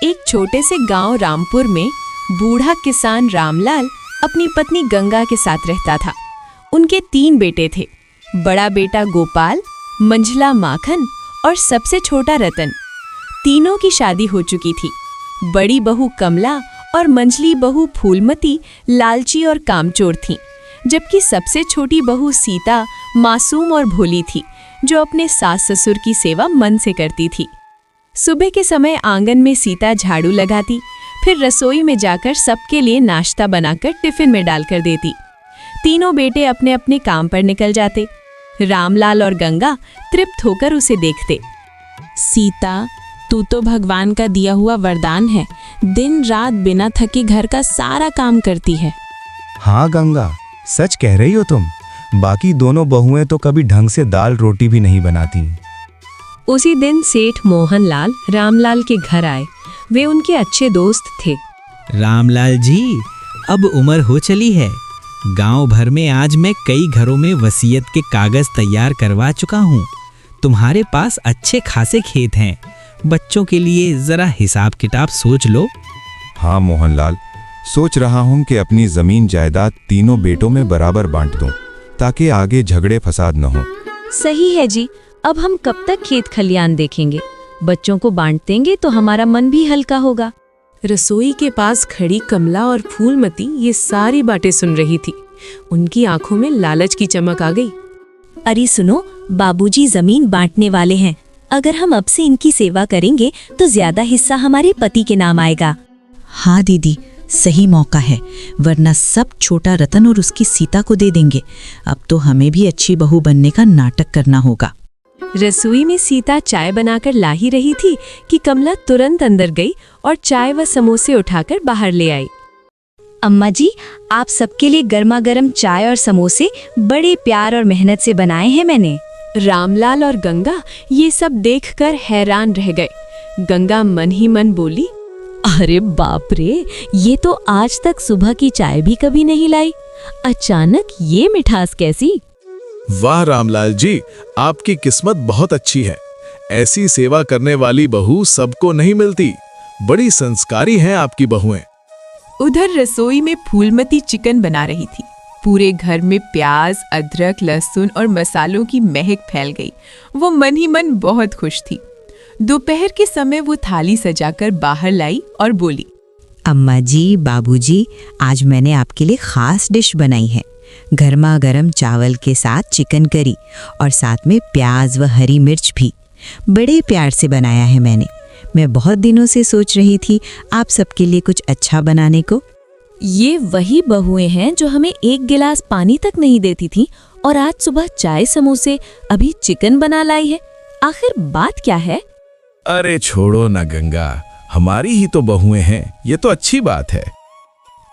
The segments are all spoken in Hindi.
एक छोटे से गांव रामपुर में बूढ़ा किसान रामलाल अपनी पत्नी गंगा के साथ रहता था। उनके 3 बेटे थे। बड़ा बेटा गोपाल, मंझला माखन और सबसे छोटा रतन। तीनों की शादी हो चुकी थी। बड़ी बहू कमला और मंझली बहू फूलमती लालची और कामचोर थीं, जबकि सबसे छोटी बहू सीता मासूम और भोली थी, जो अपने सास ससुर की सेवा मन से करती थी। सुबह के समय आंगन में सीता झाड़ू लगाती, फिर रसोई में जाकर सबके लिए नाश्ता बनाकर टिफिन में डालकर देती। तीनों बेटे अपने अपने काम पर निकल जाते। रामलाल और गंगा तृप्त होकर उसे देखते। सीता, तू तो भगवान का दिया हुआ वरदान है। दिन रात बिना थके घर का सारा काम करती है। हाँ गंगा, सच कह रही हो तुम। बाकी दोनों बहुएं तो कभी ढंग से दाल रोटी भी नहीं बनाती। उसी दिन सेठ मोहनलाल रामलाल के घर आए। वे उनके अच्छे दोस्त थे। रामलाल जी, अब उम्र हो चली है। गांव भर में आज मैं कई घरों में वसीयत के कागज तैयार करवा चुका हूँ। तुम्हारे पास अच्छे खासे खेत हैं। बच्चों के लिए जरा हिसाब किताब सोच लो। हाँ मोहनलाल, सोच रहा हूँ कि अपनी जमीन जायदाद तीनों बेटों में बराबर बांट दूं, ताकि आगे झगड़े फसाद न हो। सही है जी। अब हम कब तक खेत खलियान देखेंगे? बच्चों को बांट देंगे तो हमारा मन भी हल्का होगा। रसोई के पास खड़ी कमला और फूलमती ये सारी बातें सुन रही थी। उनकी आंखों में लालच की चमक आ गई। अरे सुनो, बाबूजी जमीन बांटने वाले हैं। अगर हम अब से इनकी सेवा करेंगे तो ज्यादा हिस्सा हमारे पति के नाम आएगा। हाँ दीदी, सही मौका है, वरना सब छोटा रतन और उसकी सीता को दे देंगे। अब तो हमें भी अच्छी बहू बनने का नाटक करना होगा। रसोई में सीता चाय बनाकर ला ही रही थी कि कमला तुरंत अंदर गई और चाय व समोसे उठाकर बाहर ले आई। अम्मा जी, आप सबके लिए गर्मा गर्म चाय और समोसे बड़े प्यार और मेहनत से बनाए हैं मैंने। रामलाल और गंगा ये सब देखकर हैरान रह गए। गंगा मन ही मन बोली, अरे बाप रे, ये तो आज तक सुबह की चाय भी कभी नहीं लाई। अचानक ये मिठास कैसी? वाह रामलाल जी, आपकी किस्मत बहुत अच्छी है। ऐसी सेवा करने वाली बहू सबको नहीं मिलती। बड़ी संस्कारी हैं आपकी बहुएं। उधर रसोई में फूलमती चिकन बना रही थी। पूरे घर में प्याज, अदरक, लहसुन और मसालों की महक फैल गई। वो मन ही मन बहुत खुश थी। दोपहर के समय वो थाली सजाकर बाहर लाई और बोली, अम्मा जी, बाबूजी, आज मैंने आपके लिए खास डिश बनाई है। गर्मा गर्म चावल के साथ चिकन करी और साथ में प्याज व हरी मिर्च भी। बड़े प्यार से बनाया है मैंने। मैं बहुत दिनों से सोच रही थी आप सबके लिए कुछ अच्छा बनाने को। ये वही बहुएं हैं जो हमें एक गिलास पानी तक नहीं देती थी और आज सुबह चाय समोसे, अभी चिकन बना लाई है। आखिर बात क्या है? अरे छोड़ो ना गंगा, हमारी ही तो बहुएं हैं, ये तो अच्छी बात है।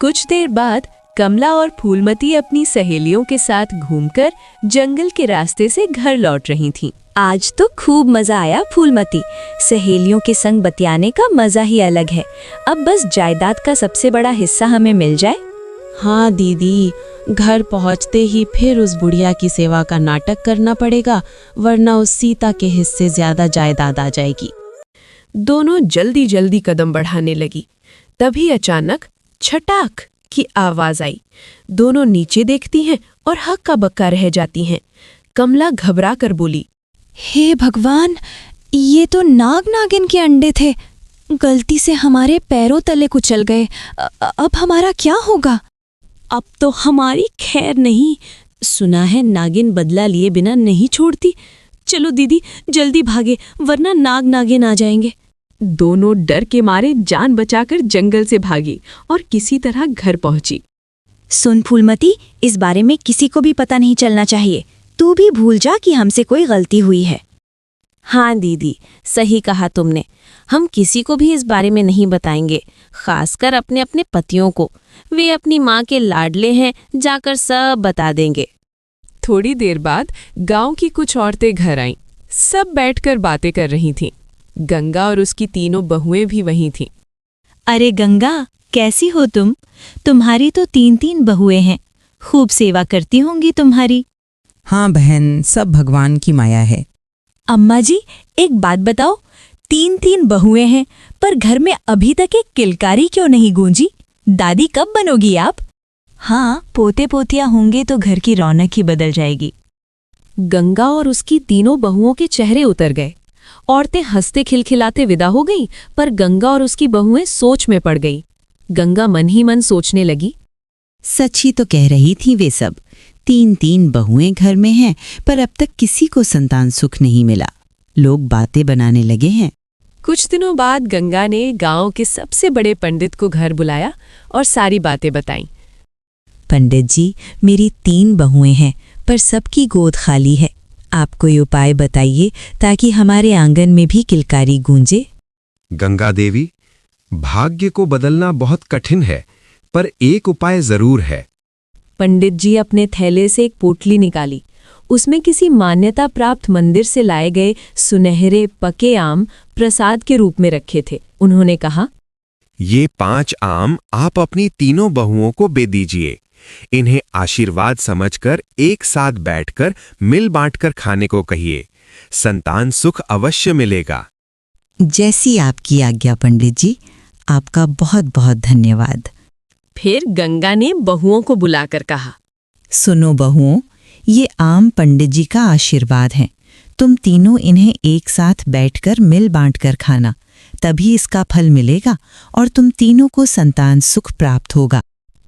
कुछ देर बाद कमला और फूलमती अपनी सहेलियों के साथ घूमकर जंगल के रास्ते से घर लौट रही थीं। आज तो खूब मजा आया फूलमती। सहेलियों के संग बतियाने का मजा ही अलग है। अब बस जायदाद का सबसे बड़ा हिस्सा हमें मिल जाए। हाँ दीदी, घर पहुंचते ही फिर उस बुढ़िया की सेवा का नाटक करना पड़ेगा, वरना उस सीता के हिस्से ज्यादा जायदाद आ जाएगी। दोनों जल्दी जल्दी कदम बढ़ाने लगी। तभी अचानक छटाक की आवाज आई। दोनों नीचे देखती हैं और हक्का बक्का रह जाती हैं। कमला घबरा कर बोली, हे भगवान, ये तो नाग नागिन के अंडे थे। गलती से हमारे पैरों तले कुचल गए। अब हमारा क्या होगा? अब तो हमारी खैर नहीं। सुना है नागिन बदला लिए बिना नहीं छोड़ती। चलो दीदी, जल्दी भागे, वरना नाग नागिन आ जाएंगे। दोनों डर के मारे जान बचाकर जंगल से भागी और किसी तरह घर पहुंची। सुन फूलमती, इस बारे में किसी को भी पता नहीं चलना चाहिए। तू भी भूल जा कि हमसे कोई गलती हुई है। हाँ दीदी, सही कहा तुमने। हम किसी को भी इस बारे में नहीं बताएंगे, खासकर अपने अपने पतियों को। वे अपनी माँ के लाडले हैं, जाकर सब बता देंगे। थोड़ी देर बाद गांव की कुछ औरतें घर आईं। सब बैठकर बातें कर रही थीं। गंगा और उसकी तीनों बहुएं भी वहीं थीं। अरे गंगा, कैसी हो तुम? तुम्हारी तो 3 बहुएं हैं। खूब सेवा करती होंगी तुम्हारी। हाँ बहन, सब भगवान की माया है। अम्मा जी, एक बात बताओ, 3 बहुएं हैं, पर घर में अभी तक एक किलकारी क्यों नहीं गूंजी? दादी कब बनोगी आप? हाँ, पोते पोतियां होंगे तो घर की रौनक ही बदल जाएगी। गंगा और उसकी तीनों बहुओं के चेहरे उतर गए। औरतें हंसते खिलखिलाते विदा हो गईं, पर गंगा और उसकी बहुएं सोच में पड़ गईं। गंगा मन ही मन सोचने लगी, सच ही तो कह रही थी वे सब। 3 बहुएं घर में हैं, पर अब तक किसी को संतान सुख नहीं मिला। लोग बातें बनाने लगे हैं। कुछ दिनों बाद गंगा ने गांव के सबसे बड़े पंडित को घर बुलाया और सारी बातें बताईं। पंडित जी, मेरी 3 बहुएं हैं, पर सबकी गोद खाली है। आप कोई उपाय बताइए ताकि हमारे आंगन में भी किलकारी गूंजे। गंगा देवी, भाग्य को बदलना बहुत कठिन है, पर एक उपाय जरूर है। पंडित जी अपने थैले से एक पोटली निकाली। उसमें किसी मान्यता प्राप्त मंदिर से लाए गए सुनहरे पके आम प्रसाद के रूप में रखे थे। उन्होंने कहा, ये 5 आम आप अपनी तीनों बहुओं को दे दीजिए। इन्हें आशीर्वाद समझकर एक साथ बैठकर मिल बांटकर खाने को कहिए। संतान सुख अवश्य मिलेगा। जैसी आपकी आज्ञा पंडित जी, आपका बहुत बहुत धन्यवाद। फिर गंगा ने बहुओं को बुलाकर कहा, सुनो बहुओं, ये आम पंडित जी का आशीर्वाद है। तुम तीनों इन्हें एक साथ बैठकर मिल बांटकर खाना, तभी इसका फल मिलेगा और तुम तीनों को संतान सुख प्राप्त होगा।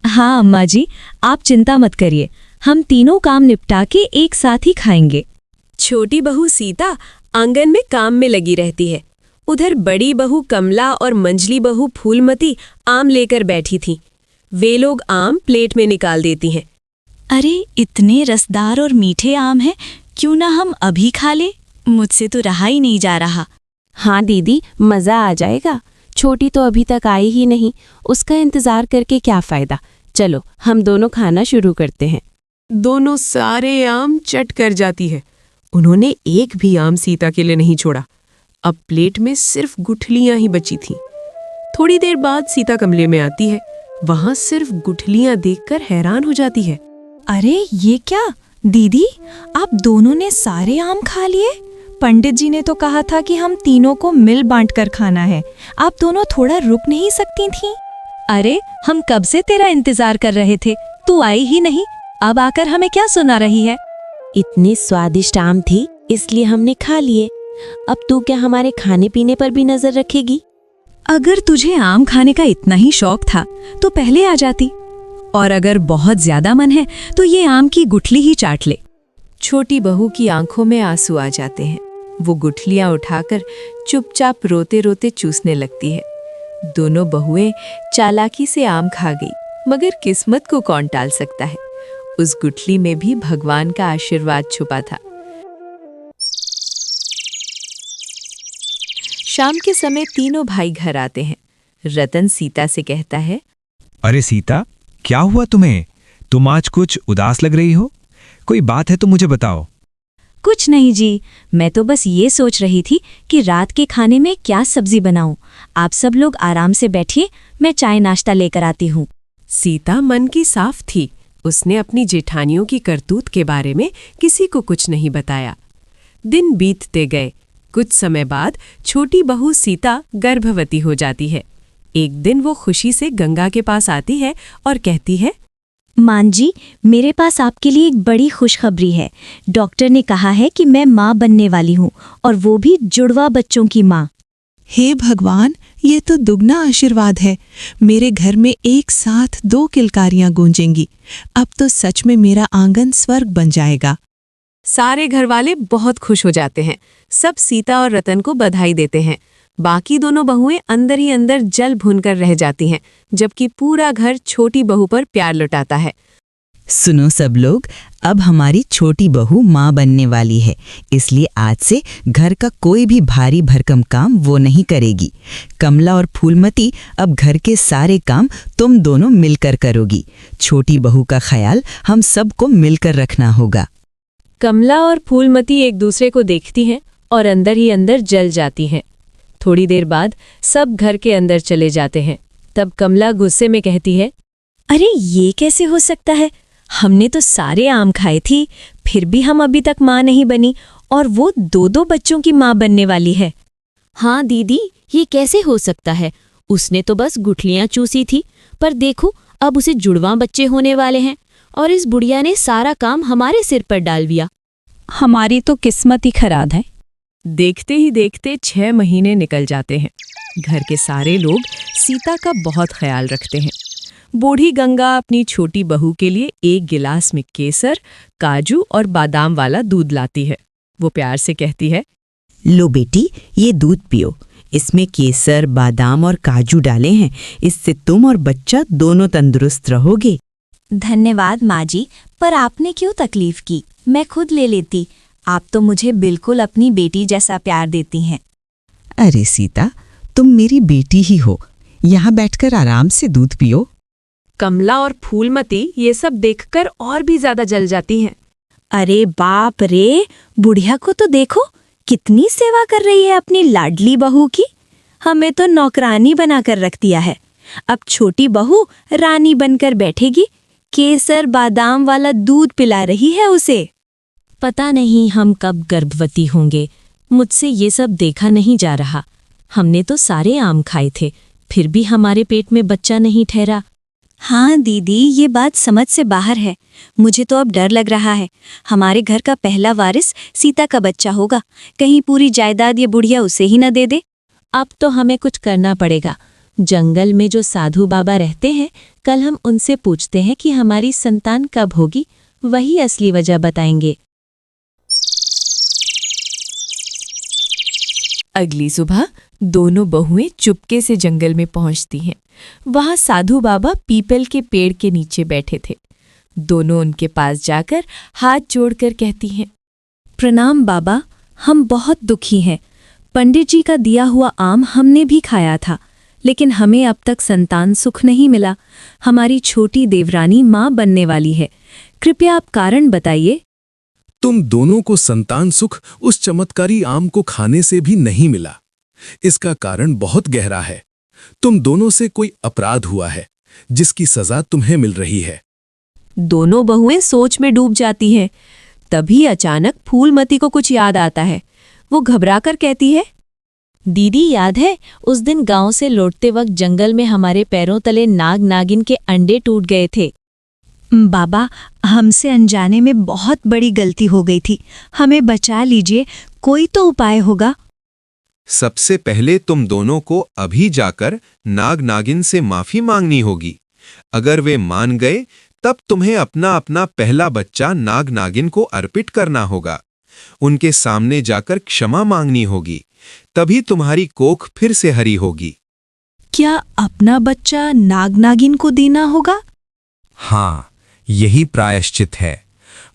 हाँ अम्मा जी, आप चिंता मत करिए, हम तीनों काम निपटा के एक साथ ही खाएंगे। छोटी बहू सीता आंगन में काम में लगी रहती है। उधर बड़ी बहू कमला और मंझली बहू फूलमती आम लेकर बैठी थीं। वे लोग आम प्लेट में निकाल देती हैं। अरे इतने रसदार और मीठे आम हैं, क्यों ना हम अभी खा ले? मुझसे तो रहा ही नहीं जा रहा। हाँ दीदी, मज़ा आ जाएगा। छोटी तो अभी तक आई ही नहीं, उसका इंतज़ार करके क्या फ़ायदा। चलो हम दोनों खाना शुरू करते हैं। दोनों सारे आम चट कर जाती है। उन्होंने एक भी आम सीता के लिए नहीं छोड़ा। अब प्लेट में सिर्फ गुठलियां ही बची थीं। थोड़ी देर बाद सीता कमरे में आती है। वहां सिर्फ गुठलियां देखकर हैरान हो जाती है। अरे ये क्या दीदी, आप दोनों ने सारे आम खा लिए? पंडित जी ने तो कहा था कि हम तीनों को मिल बांटकर खाना है। आप दोनों थोड़ा रुक नहीं सकती थीं? अरे हम कब से तेरा इंतजार कर रहे थे, तू आई ही नहीं। अब आकर हमें क्या सुना रही है? इतनी स्वादिष्ट आम थी इसलिए हमने खा लिए। अब तू क्या हमारे खाने पीने पर भी नजर रखेगी? अगर तुझे आम खाने का इतना ही शौक था तो पहले आ जाती, और अगर बहुत ज्यादा मन है तो ये आम की गुठली ही चाट ले। छोटी बहू की आंखों में आंसू आ जाते हैं। वो गुठलियां उठाकर चुपचाप रोते रोते चूसने लगती है। दोनों बहुएं चालाकी से आम खा गई, मगर किस्मत को कौन टाल सकता है। उस गुठली में भी भगवान का आशीर्वाद छुपा था। शाम के समय तीनों भाई घर आते हैं। रतन सीता से कहता है, अरे सीता, क्या हुआ तुम्हें? तुम आज कुछ उदास लग रही हो। कोई बात है तो मुझे बताओ। कुछ नहीं जी, मैं तो बस ये सोच रही थी कि रात के खाने में क्या सब्जी बनाऊं। आप सब लोग आराम से बैठिए, मैं चाय नाश्ता लेकर आती हूँ। सीता मन की साफ थी। उसने अपनी जेठानियों की करतूत के बारे में किसी को कुछ नहीं बताया। दिन बीतते गए। कुछ समय बाद छोटी बहू सीता गर्भवती हो जाती है। एक दिन वो खुशी से गंगा के पास आती है और कहती है, मान जी, मेरे पास आपके लिए एक बड़ी खुशखबरी है। डॉक्टर ने कहा है कि मैं माँ बनने वाली हूँ, और वो भी जुड़वा बच्चों की माँ। हे भगवान, ये तो दुगना आशीर्वाद है। मेरे घर में एक साथ 2 किलकारियां गूंजेंगी। अब तो सच में मेरा आंगन स्वर्ग बन जाएगा। सारे घरवाले बहुत खुश हो जाते हैं। सब सीता और रतन को बधाई देते हैं। बाकी दोनों बहुएं अंदर ही अंदर जल भूनकर रह जाती हैं, जबकि पूरा घर छोटी बहू पर प्यार लुटाता है। सुनो सब लोग, अब हमारी छोटी बहू माँ बनने वाली है, इसलिए आज से घर का कोई भी भारी भरकम काम वो नहीं करेगी। कमला और फूलमती, अब घर के सारे काम तुम दोनों मिलकर करोगी। छोटी बहू का ख्याल हम सबको मिलकर रखना होगा। कमला और फूलमती एक दूसरे को देखती हैं और अंदर ही अंदर जल जाती हैं। थोड़ी देर बाद सब घर के अंदर चले जाते हैं। तब कमला गुस्से में कहती है, अरे ये कैसे हो सकता है? हमने तो सारे आम खाए थी, फिर भी हम अभी तक माँ नहीं बनी, और वो 2-2 बच्चों की माँ बनने वाली है। हाँ दीदी, ये कैसे हो सकता है? उसने तो बस गुठलियां चूसी थी, पर देखो अब उसे जुड़वां बच्चे होने वाले हैं और इस बुढ़िया ने सारा काम हमारे सिर पर डाल दिया। हमारी तो किस्मत ही खराब है। देखते ही देखते 6 महीने निकल जाते हैं। घर के सारे लोग सीता का बहुत ख्याल रखते हैं। बूढ़ी गंगा अपनी छोटी बहू के लिए 1 गिलास में केसर, काजू और बादाम वाला दूध लाती है। वो प्यार से कहती है, लो बेटी, ये दूध पियो। इसमें केसर, बादाम और काजू डाले हैं। इससे तुम और बच्चा दोनों तंदुरुस्त रहोगे। धन्यवाद माँ जी, पर आपने क्यों तकलीफ की? मैं खुद ले लेती। आप तो मुझे बिल्कुल अपनी बेटी जैसा प्यार देती हैं। अरे सीता, तुम मेरी बेटी ही हो। यहाँ बैठकर आराम से दूध पियो। कमला और फूलमती ये सब देखकर और भी ज्यादा जल जाती हैं। अरे बाप रे, बुढ़िया को तो देखो, कितनी सेवा कर रही है अपनी लाडली बहू की। हमें तो नौकरानी बनाकर रख दिया है। अब छोटी बहू रानी बनकर बैठेगी, केसर बादाम वाला दूध पिला रही है उसे। पता नहीं हम कब गर्भवती होंगे। मुझसे ये सब देखा नहीं जा रहा। हमने तो सारे आम खाए थे, फिर भी हमारे पेट में बच्चा नहीं ठहरा। हाँ दीदी, ये बात समझ से बाहर है। मुझे तो अब डर लग रहा है, हमारे घर का पहला वारिस सीता का बच्चा होगा। कहीं पूरी जायदाद ये बुढ़िया उसे ही न दे दे। अब तो हमें कुछ करना पड़ेगा। जंगल में जो साधु बाबा रहते हैं, कल हम उनसे पूछते हैं कि हमारी संतान कब होगी। वही असली वजह बताएंगे। अगली सुबह दोनों बहुएं चुपके से जंगल में पहुंचती हैं। वहां साधु बाबा पीपल के पेड़ के नीचे बैठे थे। दोनों उनके पास जाकर हाथ जोड़कर कहती हैं, प्रणाम बाबा, हम बहुत दुखी हैं। पंडित जी का दिया हुआ आम हमने भी खाया था, लेकिन हमें अब तक संतान सुख नहीं मिला। हमारी छोटी देवरानी माँ बनने वाली है। कृपया आप कारण बताइए। तुम दोनों को संतान सुख उस चमत्कारी आम को खाने से भी नहीं मिला। इसका कारण बहुत गहरा है। तुम दोनों से कोई अपराध हुआ है, जिसकी सजा तुम्हें मिल रही है। दोनों बहुएं सोच में डूब जाती हैं। तभी अचानक फूलमती को कुछ याद आता है। वो घबराकर कहती है, दीदी याद है उस दिन गांव से लौटते वक्त जंगल में हमारे पैरों तले नाग नागिन के अंडे टूट गए थे। बाबा, हमसे अनजाने में बहुत बड़ी गलती हो गई थी। हमें बचा लीजिए, कोई तो उपाय होगा। सबसे पहले तुम दोनों को अभी जाकर नाग नागिन से माफी मांगनी होगी। अगर वे मान गए, तब तुम्हें अपना अपना पहला बच्चा नाग नागिन को अर्पित करना होगा। उनके सामने जाकर क्षमा मांगनी होगी, तभी तुम्हारी कोख फिर से हरी होगी। क्या अपना बच्चा नाग नागिन को देना होगा? हाँ, यही प्रायश्चित है,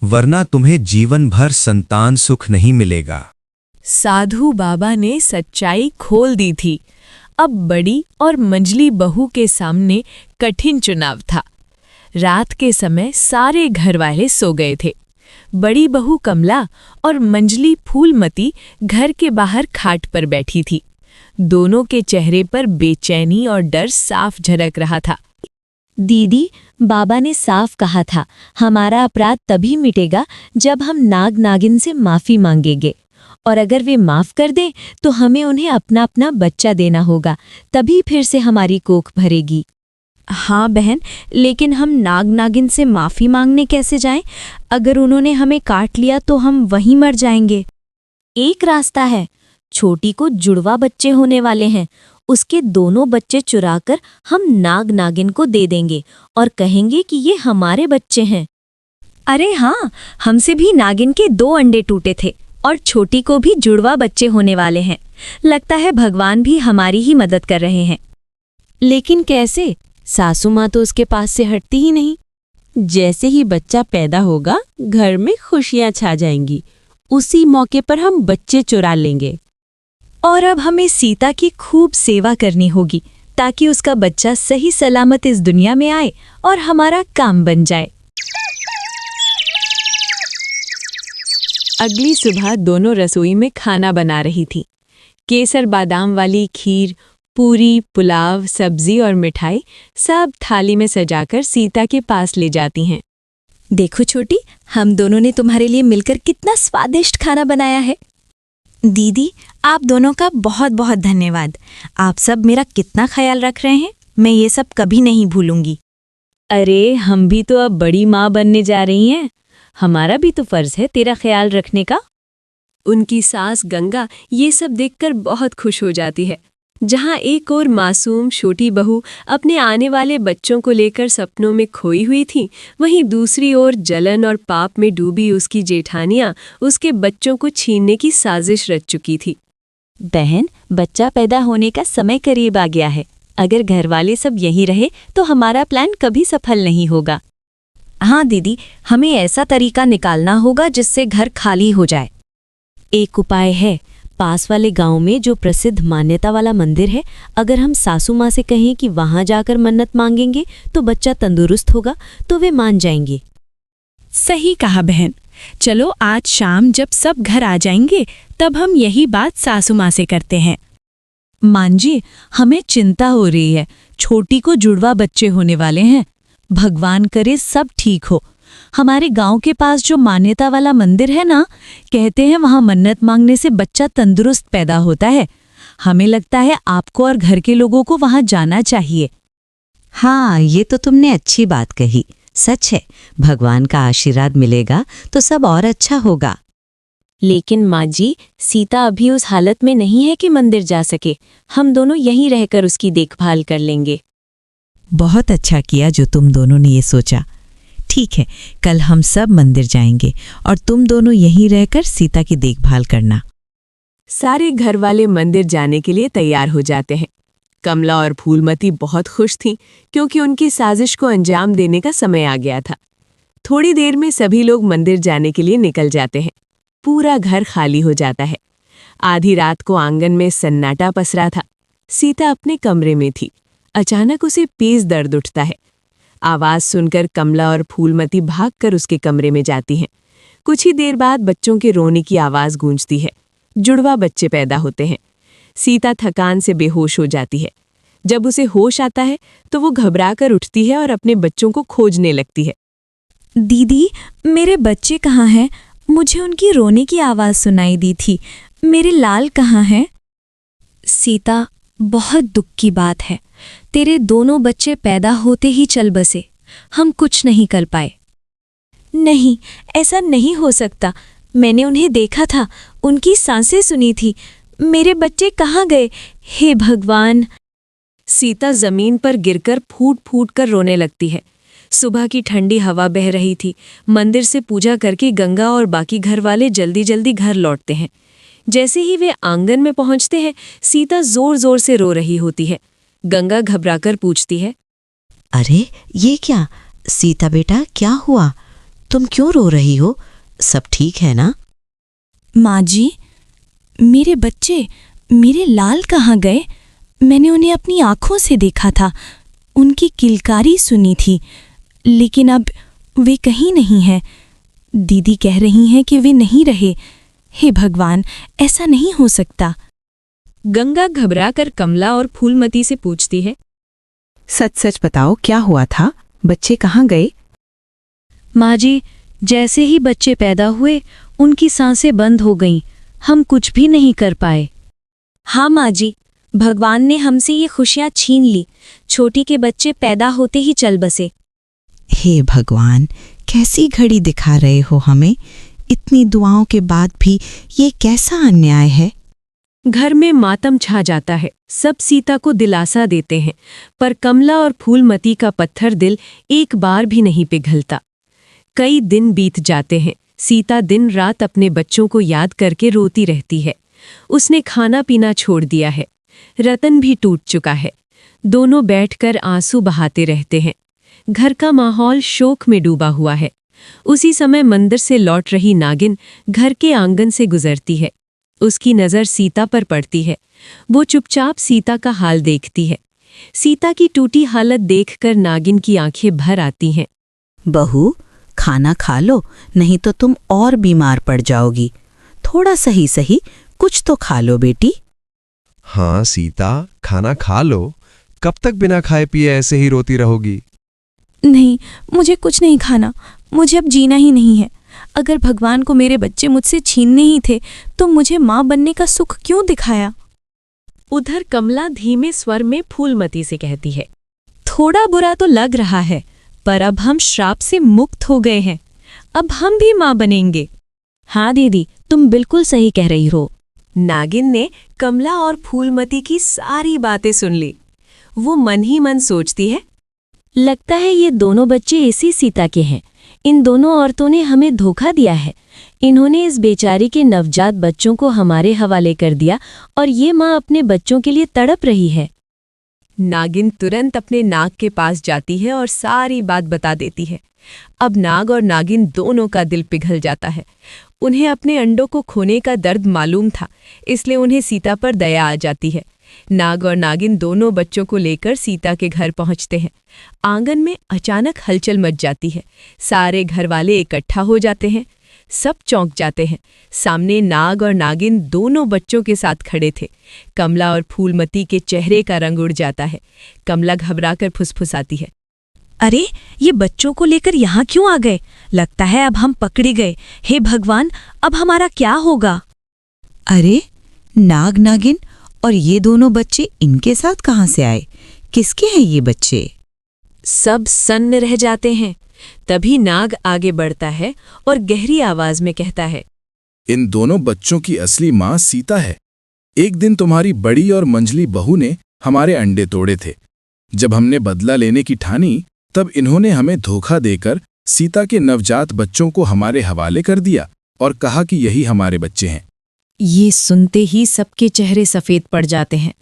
वरना तुम्हें जीवन भर संतान सुख नहीं मिलेगा। साधु बाबा ने सच्चाई खोल दी थी। अब बड़ी और मंझली बहू के सामने कठिन चुनाव था। रात के समय सारे घरवाले सो गए थे। बड़ी बहू कमला और मंझली फूलमती घर के बाहर खाट पर बैठी थी। दोनों के चेहरे पर बेचैनी और डर साफ झलक रहा था। दीदी, बाबा ने साफ कहा था, हमारा अपराध तभी मिटेगा जब हम नाग नागिन से माफी मांगेंगे, और अगर वे माफ कर दें तो हमें उन्हें अपना अपना बच्चा देना होगा, तभी फिर से हमारी कोख भरेगी। हाँ बहन, लेकिन हम नाग नागिन से माफी मांगने कैसे जाएं? अगर उन्होंने हमें काट लिया तो हम वहीं मर जाएंगे। एक रास्ता है, छोटी को जुड़वा बच्चे होने वाले हैं। उसके दोनों बच्चे चुराकर हम नाग नागिन को दे देंगे और कहेंगे कि ये हमारे बच्चे हैं। अरे हाँ, हमसे भी नागिन के 2 अंडे टूटे थे और छोटी को भी जुड़वा बच्चे होने वाले हैं। लगता है भगवान भी हमारी ही मदद कर रहे हैं। लेकिन कैसे? सासू माँ तो उसके पास से हटती ही नहीं। जैसे ही बच्चा पैदा होगा, घर में खुशियां छा जाएंगी। उसी मौके पर हम बच्चे चुरा लेंगे। और अब हमें सीता की खूब सेवा करनी होगी, ताकि उसका बच्चा सही सलामत इस दुनिया में आए और हमारा काम बन जाए। अगली सुबह दोनों रसोई में खाना बना रही थी। केसर बादाम वाली खीर, पूरी, पुलाव, सब्जी और मिठाई सब थाली में सजाकर सीता के पास ले जाती हैं। देखो छोटी, हम दोनों ने तुम्हारे लिए मिलकर कितना स्वादिष्ट खाना बनाया है। दीदी, आप दोनों का बहुत बहुत धन्यवाद। आप सब मेरा कितना ख्याल रख रहे हैं, मैं ये सब कभी नहीं भूलूंगी। अरे हम भी तो अब बड़ी माँ बनने जा रही हैं, हमारा भी तो फर्ज है तेरा ख्याल रखने का। उनकी सास गंगा ये सब देखकर बहुत खुश हो जाती है। जहाँ एक और मासूम छोटी बहू अपने आने वाले बच्चों को लेकर सपनों में खोई हुई थी, वहीं दूसरी ओर जलन और पाप में डूबी उसकी जेठानियाँ उसके बच्चों को छीनने की साजिश रच चुकी थी। बहन, बच्चा पैदा होने का समय करीब आ गया है। अगर घर वाले सब यहीं रहे तो हमारा प्लान कभी सफल नहीं होगा। हाँ दीदी, हमें ऐसा तरीका निकालना होगा जिससे घर खाली हो जाए। एक उपाय है, पास वाले गांव में जो प्रसिद्ध मान्यता वाला मंदिर है, अगर हम सासू माँ से कहें कि वहां जाकर मन्नत मांगेंगे तो बच्चा तंदुरुस्त होगा तो वे मान जाएंगे। सही कहा बहन। चलो आज शाम जब सब घर आ जाएंगे तब हम यही बात सासू माँ से करते हैं। मान जी, हमें चिंता हो रही है। छोटी को जुड़वा बच्चे होने वाले हैं। भगवान करे सब ठीक हो। हमारे गांव के पास जो मान्यता वाला मंदिर है ना, कहते हैं वहां मन्नत मांगने से बच्चा तंदुरुस्त पैदा होता है। हमें लगता है आपको और घर के लोगों को वहां जाना चाहिए। हाँ, ये तो तुमने अच्छी बात कही। सच है, भगवान का आशीर्वाद मिलेगा तो सब और अच्छा होगा। लेकिन माँ जी, सीता अभी उस हालत में नहीं है कि मंदिर जा सके। हम दोनों यहीं रहकर उसकी देखभाल कर लेंगे। बहुत अच्छा किया जो तुम दोनों ने ये सोचा। ठीक है, कल हम सब मंदिर जाएंगे और तुम दोनों यहीं रहकर सीता की देखभाल करना। सारे घर वाले मंदिर जाने के लिए तैयार हो जाते हैं। कमला और फूलमती बहुत खुश थीं क्योंकि उनकी साजिश को अंजाम देने का समय आ गया था। थोड़ी देर में सभी लोग मंदिर जाने के लिए निकल जाते हैं। पूरा घर खाली हो जाता है। आधी रात को आंगन में सन्नाटा पसरा था। सीता अपने कमरे में थी। अचानक उसे तेज दर्द उठता है। आवाज सुनकर कमला और फूलमती भागकर उसके कमरे में जाती हैं। कुछ ही देर बाद बच्चों के रोने की आवाज गूंजती है। जुड़वा बच्चे पैदा होते हैं। सीता थकान से बेहोश हो जाती है। जब उसे होश आता है तो वो घबराकर उठती है और अपने बच्चों को खोजने लगती है। दीदी, मेरे बच्चे कहाँ हैं? मुझे उनकी रोने की आवाज सुनाई दी थी। मेरे लाल कहाँ हैं? सीता, बहुत दुख की बात है। तेरे दोनों बच्चे पैदा होते ही चल बसे। हम कुछ नहीं कर पाए। नहीं, ऐसा नहीं हो सकता। मैंने उन्हें देखा था, उनकी सांसें सुनी थी। मेरे बच्चे कहाँ गए? हे भगवान! सीता जमीन पर गिरकर फूट फूट कर रोने लगती है। सुबह की ठंडी हवा बह रही थी। मंदिर से पूजा करके गंगा और बाकी घर वाले जल्दी जल्दी घर लौटते हैं। जैसे ही वे आंगन में पहुंचते हैं, सीता जोर जोर से रो रही होती है। गंगा घबराकर पूछती है, अरे ये क्या? सीता बेटा, क्या हुआ? तुम क्यों रो रही हो? सब ठीक है ना? माँ जी, मेरे बच्चे, मेरे लाल कहाँ गए? मैंने उन्हें अपनी आंखों से देखा था, उनकी किलकारी सुनी थी, लेकिन अब वे कहीं नहीं हैं। दीदी कह रही हैं कि वे नहीं रहे। हे भगवान, ऐसा नहीं हो सकता। गंगा घबराकर कमला और फूलमती से पूछती है, सच सच बताओ, क्या हुआ था? बच्चे कहाँ गए? माँ जी, जैसे ही बच्चे पैदा हुए उनकी सांसें बंद हो गईं। हम कुछ भी नहीं कर पाए। हाँ माँ जी, भगवान ने हमसे ये खुशियाँ छीन ली। छोटी के बच्चे पैदा होते ही चल बसे। हे भगवान, कैसी घड़ी दिखा रहे हो हमें? इतनी दुआओं के बाद भी ये कैसा अन्याय है? घर में मातम छा जाता है। सब सीता को दिलासा देते हैं, पर कमला और फूलमती का पत्थर दिल एक बार भी नहीं पिघलता। कई दिन बीत जाते हैं। सीता दिन रात अपने बच्चों को याद करके रोती रहती है। उसने खाना पीना छोड़ दिया है। रतन भी टूट चुका है। दोनों बैठकर आंसू बहाते रहते हैं। घर का माहौल शोक में डूबा हुआ है। उसी समय मंदिर से लौट रही नागिन घर के आंगन से गुजरती है। उसकी नज़र सीता पर पड़ती है। वो चुपचाप सीता का हाल देखती है। सीता की टूटी हालत देखकर नागिन की आंखें भर आती हैं। बहू, खाना खा लो, नहीं तो तुम और बीमार पड़ जाओगी। थोड़ा सही सही कुछ तो खा लो बेटी। हाँ सीता, खाना खा लो। कब तक बिना खाए पिए ऐसे ही रोती रहोगी? नहीं, मुझे कुछ नहीं खाना। मुझे अब जीना ही नहीं है। अगर भगवान को मेरे बच्चे मुझसे छीनने ही थे तो मुझे माँ बनने का सुख क्यों दिखाया? उधर कमला धीमे स्वर में फूलमती से कहती है, थोड़ा बुरा तो लग रहा है, पर अब हम श्राप से मुक्त हो गए हैं। अब हम भी माँ बनेंगे। हाँ दीदी, तुम बिल्कुल सही कह रही हो। नागिन ने कमला और फूलमती की सारी बातें सुन ली। वो मन ही मन सोचती है, लगता है ये दोनों बच्चे इसी सीता के हैं। इन दोनों औरतों ने हमें धोखा दिया है। इन्होंने इस बेचारी के नवजात बच्चों को हमारे हवाले कर दिया और ये माँ अपने बच्चों के लिए तड़प रही है। नागिन तुरंत अपने नाग के पास जाती है और सारी बात बता देती है। अब नाग और नागिन दोनों का दिल पिघल जाता है। उन्हें अपने अंडों को खोने का दर्द मालूम था, इसलिए उन्हें सीता पर दया आ जाती है। नाग और नागिन दोनों बच्चों को लेकर सीता के घर पहुंचते हैं। आंगन में अचानक हलचल मच जाती है। सारे घरवाले इकट्ठा हो जाते हैं। सब चौंक जाते हैं। सामने नाग और नागिन दोनों बच्चों के साथ खड़े थे। कमला और फूलमती के चेहरे का रंग उड़ जाता है। कमला घबराकर फुसफुसाती है, अरे ये बच्चों को लेकर यहाँ क्यों आ गए? लगता है अब हम पकड़े गए। हे भगवान, अब हमारा क्या होगा? अरे नाग नागिन और ये दोनों बच्चे इनके साथ कहाँ से आए? किसके हैं ये बच्चे? सब सन्न रह जाते हैं। तभी नाग आगे बढ़ता है और गहरी आवाज में कहता है, इन दोनों बच्चों की असली माँ सीता है। एक दिन तुम्हारी बड़ी और मंझली बहू ने हमारे अंडे तोड़े थे। जब हमने बदला लेने की ठानी, तब इन्होंने हमें धोखा देकर सीता के नवजात बच्चों को हमारे हवाले कर दिया और कहा कि यही हमारे बच्चे हैं। ये सुनते ही सबके चेहरे सफेद पड़ जाते हैं।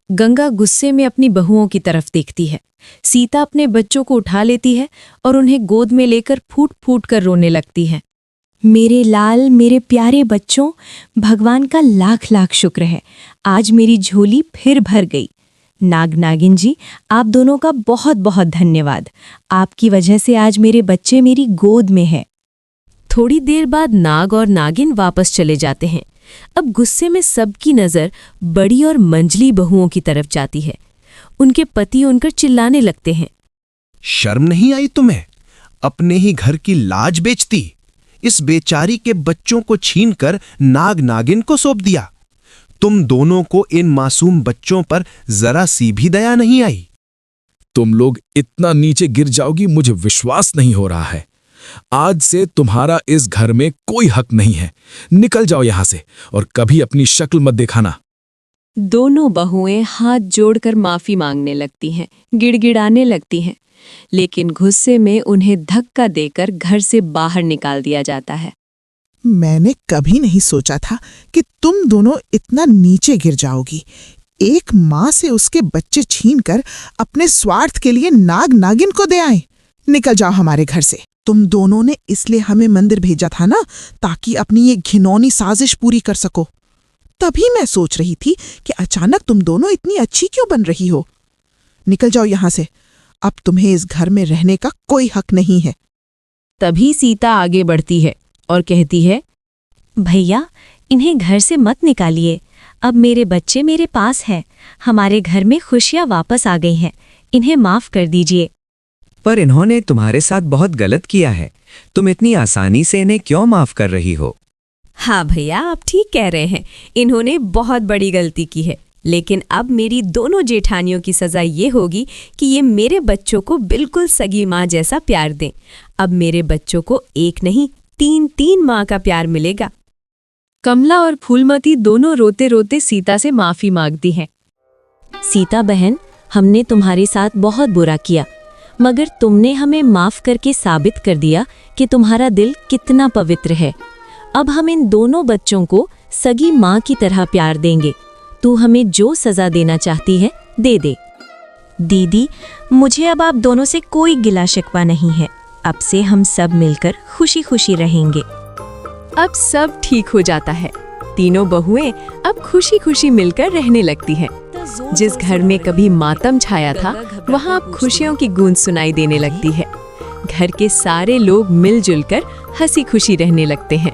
गंगा गुस्से में अपनी बहुओं की तरफ देखती है। सीता अपने बच्चों को उठा लेती है और उन्हें गोद में लेकर फूट फूट कर रोने लगती है। मेरे लाल, मेरे प्यारे बच्चों, भगवान का लाख लाख शुक्र है, आज मेरी झोली फिर भर गई। नाग नागिन जी, आप दोनों का बहुत बहुत धन्यवाद। आपकी वजह से आज मेरे बच्चे मेरी गोद में हैं। थोड़ी देर बाद नाग और नागिन वापस चले जाते हैं। अब गुस्से में सबकी नज़र बड़ी और मंझली बहुओं की तरफ जाती है। उनके पति उनकर चिल्लाने लगते हैं, शर्म नहीं आई तुम्हें? अपने ही घर की लाज बेचती। इस बेचारी के बच्चों को छीनकर नाग नागिन को सौंप दिया। तुम दोनों को इन मासूम बच्चों पर जरा सी भी दया नहीं आई। तुम लोग इतना नीचे गिर जाओगी, मुझे विश्वास नहीं हो रहा है। आज से तुम्हारा इस घर में कोई हक नहीं है। निकल जाओ यहां से और कभी अपनी शक्ल मत दिखाना। दोनों बहुएं हाथ जोड़कर माफी मांगने लगती हैं, गिड़गिड़ाने लगती हैं, लेकिन गुस्से में उन्हें धक्का देकर घर से बाहर निकाल दिया जाता है। मैंने कभी नहीं सोचा था कि तुम दोनों इतना नीचे गिर जाओगी। एक माँ से उसके बच्चे छीनकर अपने स्वार्थ के लिए नाग नागिन को दे आए। निकल जाओ हमारे घर से। तुम दोनों ने इसलिए हमें मंदिर भेजा था ना, ताकि अपनी ये घिनौनी साजिश पूरी कर सको। तभी मैं सोच रही थी कि अचानक तुम दोनों इतनी अच्छी क्यों बन रही हो। निकल जाओ यहाँ से। अब तुम्हें इस घर में रहने का कोई हक नहीं है। तभी सीता आगे बढ़ती है और कहती है, भैया, इन्हें घर से मत निकालिए। अब मेरे बच्चे मेरे पास हैं। हमारे घर में खुशियाँ वापस आ गई हैं। इन्हें माफ कर दीजिए। पर इन्होंने तुम्हारे साथ बहुत गलत किया है। तुम इतनी आसानी से इन्हें क्यों माफ कर रही हो? हाँ भैया, आप ठीक कह रहे हैं। इन्होंने बहुत बड़ी गलती की है, लेकिन अब मेरी दोनों जेठानियों की सजा ये होगी कि ये मेरे बच्चों को बिल्कुल सगी माँ जैसा प्यार दें। अब मेरे बच्चों को एक नहीं 3 माँ का प्यार मिलेगा। कमला और फूलमती दोनों रोते रोते सीता से माफी मांगती हैं। सीता बहन, हमने तुम्हारे साथ बहुत बुरा किया, मगर तुमने हमें माफ करके साबित कर दिया कि तुम्हारा दिल कितना पवित्र है। अब हम इन दोनों बच्चों को सगी माँ की तरह प्यार देंगे। तू हमें जो सजा देना चाहती है दे दे। दीदी, मुझे अब आप दोनों से कोई गिला शिकवा नहीं है। अब से हम सब मिलकर खुशी खुशी रहेंगे। अब सब ठीक हो जाता है। तीनों बहुएं अब खुशी खुशी मिलकर रहने लगती हैं। जिस घर में कभी मातम छाया था, वहां अब खुशियों की गूंज सुनाई देने लगती है। घर के सारे लोग मिलजुल कर हंसी खुशी रहने लगते हैं।